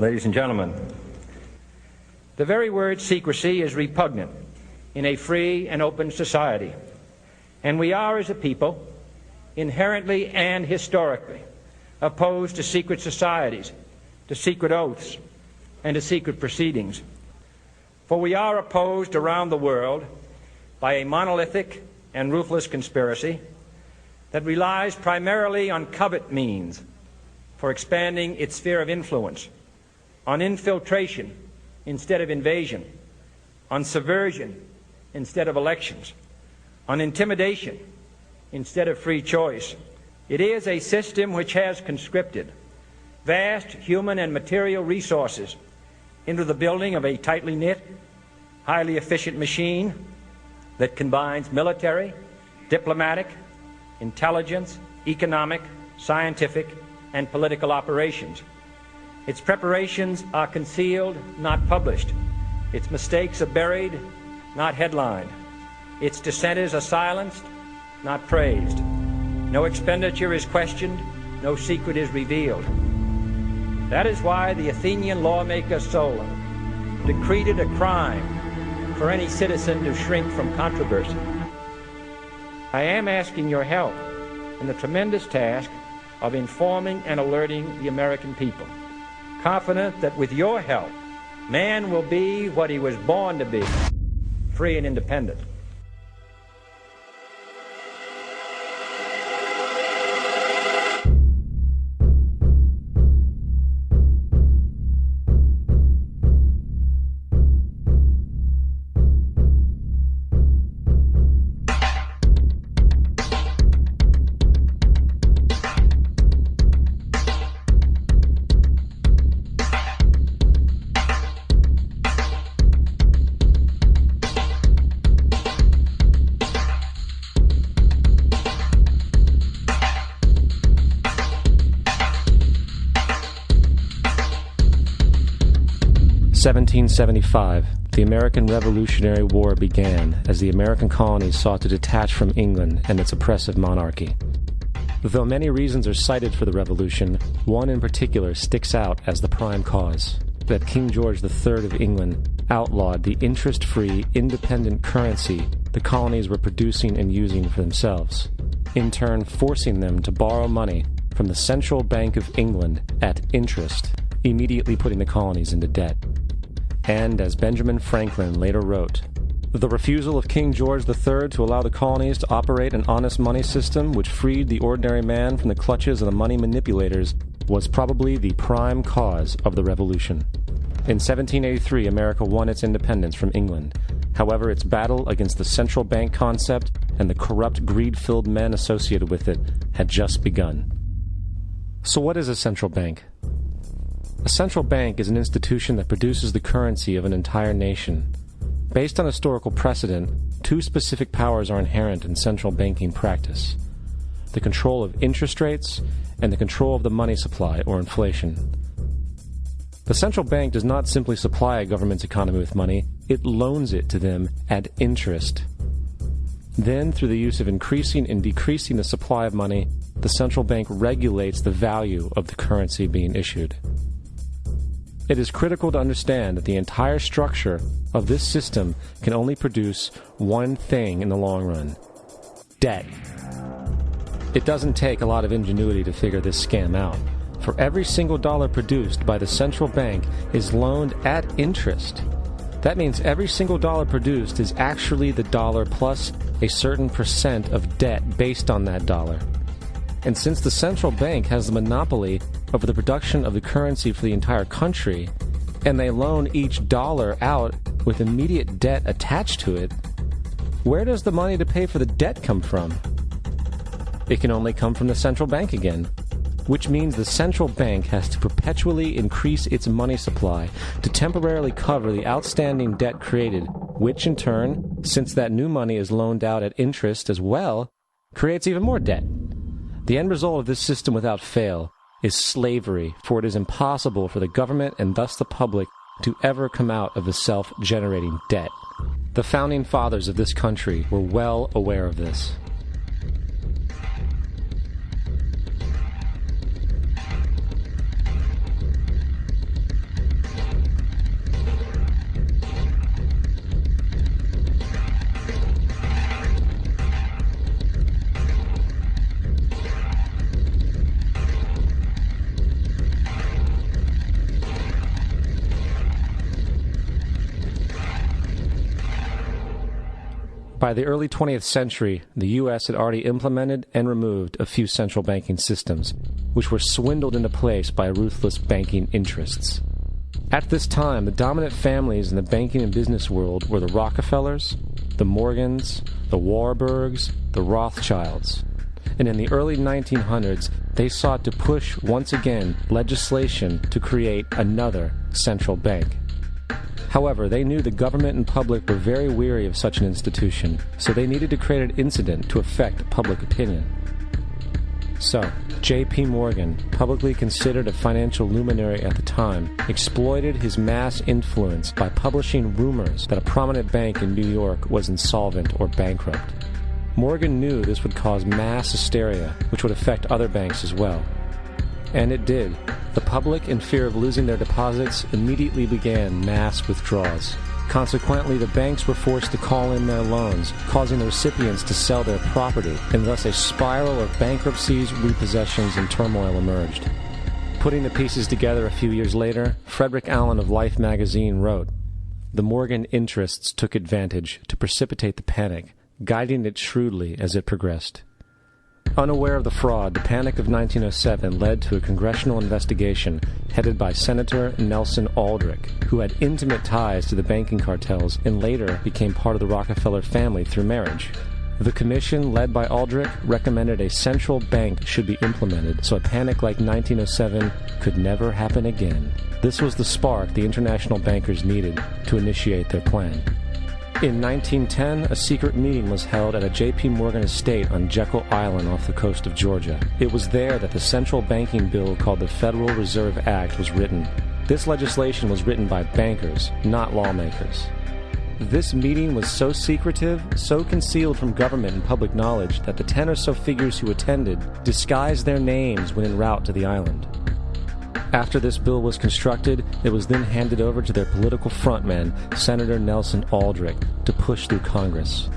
Ladies and gentlemen, the very word secrecy is repugnant in a free and open society, and we are, as a people, inherently and historically opposed to secret societies, to secret oaths, and to secret proceedings. For we are opposed around the world by a monolithic and ruthless conspiracy that relies primarily on covert means for expanding its sphere of influence, on infiltration instead of invasion, on subversion instead of elections, on intimidation instead of free choice. It is a system which has conscripted vast human and material resources into the building of a tightly knit, highly efficient machine that combines military, diplomatic, intelligence, economic, scientific, and political operations. Its preparations are concealed, not published. Its mistakes are buried, not headlined. Its dissenters are silenced, not praised. No expenditure is questioned, no secret is revealed. That is why the Athenian lawmaker Solon decreed it a crime for any citizen to shrink from controversy. I am asking your help in the tremendous task of informing and alerting the American people, confident that with your help, man will be what he was born to be, free and independent. In 1775, the American Revolutionary War began as the American colonies sought to detach from England and its oppressive monarchy. Though many reasons are cited for the revolution, one in particular sticks out as the prime cause: that King George III of England outlawed the interest-free, independent currency the colonies were producing and using for themselves, in turn forcing them to borrow money from the Central Bank of England at interest, immediately putting the colonies into debt. And, as Benjamin Franklin later wrote, the refusal of King George III to allow the colonies to operate an honest money system which freed the ordinary man from the clutches of the money manipulators was probably the prime cause of the Revolution. In 1783, America won its independence from England. However, its battle against the central bank concept and the corrupt, greed-filled men associated with it had just begun. So what is a central bank? A central bank is an institution that produces the currency of an entire nation. Based on historical precedent, two specific powers are inherent in central banking practice: the control of interest rates and the control of the money supply, or inflation. The central bank does not simply supply a government's economy with money, it loans it to them at interest. Then, through the use of increasing and decreasing the supply of money, the central bank regulates the value of the currency being issued. It is critical to understand that the entire structure of this system can only produce one thing in the long run: debt. It doesn't take a lot of ingenuity to figure this scam out. For every single dollar produced by the central bank is loaned at interest. That means every single dollar produced is actually the dollar plus a certain percent of debt based on that dollar. And since the central bank has the monopoly over the production of the currency for the entire country, and they loan each dollar out with immediate debt attached to it, where does the money to pay for the debt come from? It can only come from the central bank again, which means the central bank has to perpetually increase its money supply to temporarily cover the outstanding debt created, which in turn, since that new money is loaned out at interest as well, creates even more debt. The end result of this system without fail is slavery, for it is impossible for the government and thus the public to ever come out of the self-generating debt. The founding fathers of this country were well aware of this. By the early 20th century, the U.S. had already implemented and removed a few central banking systems, which were swindled into place by ruthless banking interests. At this time, the dominant families in the banking and business world were the Rockefellers, the Morgans, the Warburgs, the Rothschilds. And in the early 1900s, they sought to push, once again, legislation to create another central bank. However, they knew the government and public were very weary of such an institution, so they needed to create an incident to affect public opinion. So, J.P. Morgan, publicly considered a financial luminary at the time, exploited his mass influence by publishing rumors that a prominent bank in New York was insolvent or bankrupt. Morgan knew this would cause mass hysteria, which would affect other banks as well. And it did. The public, in fear of losing their deposits, immediately began mass withdrawals. Consequently, the banks were forced to call in their loans, causing the recipients to sell their property, and thus a spiral of bankruptcies, repossessions, and turmoil emerged. Putting the pieces together a few years later, Frederick Allen of Life magazine wrote, "The Morgan interests took advantage to precipitate the panic, guiding it shrewdly as it progressed." Unaware of the fraud, the Panic of 1907 led to a congressional investigation headed by Senator Nelson Aldrich, who had intimate ties to the banking cartels and later became part of the Rockefeller family through marriage. The commission, led by Aldrich, recommended a central bank should be implemented so a panic like 1907 could never happen again. This was the spark the international bankers needed to initiate their plan. In 1910, a secret meeting was held at a J.P. Morgan estate on Jekyll Island off the coast of Georgia. It was there that the central banking bill called the Federal Reserve Act was written. This legislation was written by bankers, not lawmakers. This meeting was so secretive, so concealed from government and public knowledge that the 10 or so figures who attended disguised their names when en route to the island. After this bill was constructed, it was then handed over to their political frontman, Senator Nelson Aldrich, to push through Congress.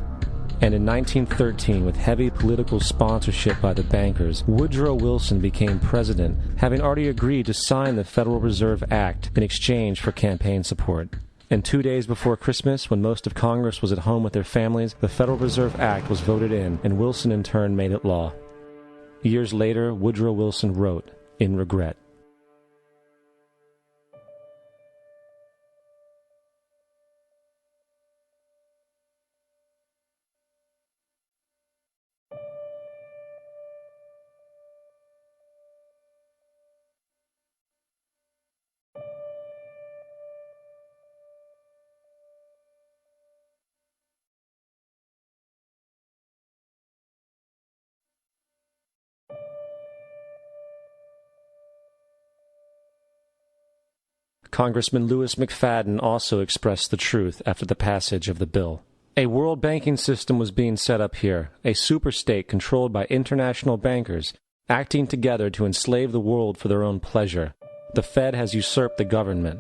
And in 1913, with heavy political sponsorship by the bankers, Woodrow Wilson became president, having already agreed to sign the Federal Reserve Act in exchange for campaign support. And 2 days before Christmas, when most of Congress was at home with their families, the Federal Reserve Act was voted in, and Wilson in turn made it law. Years later, Woodrow Wilson wrote, in regret, Congressman Louis McFadden also expressed the truth after the passage of the bill. A world banking system was being set up here, a superstate controlled by international bankers, acting together to enslave the world for their own pleasure. The Fed has usurped the government.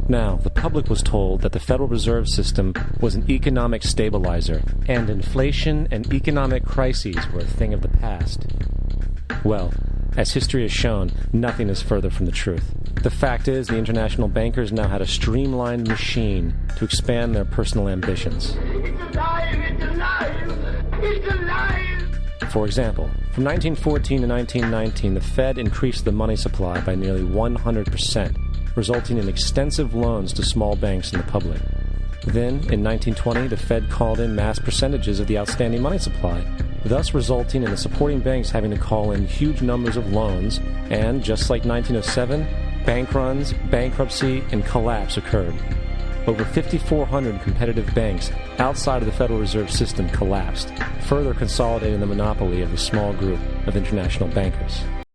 Now, the public was told that the Federal Reserve System was an economic stabilizer, and inflation and economic crises were a thing of the past. Well, as history has shown, nothing is further from the truth. The fact is, the international bankers now had a streamlined machine to expand their personal ambitions. It's alive! It's alive! It's alive! For example, from 1914 to 1919, the Fed increased the money supply by nearly 100%, resulting in extensive loans to small banks and the public. Then, in 1920, the Fed called in mass percentages of the outstanding money supply, thus resulting in the supporting banks having to call in huge numbers of loans, and, just like 1907, bank runs, bankruptcy, and collapse occurred. Over 5,400 competitive banks outside of the Federal Reserve System collapsed, further consolidating the monopoly of a small group of international bankers.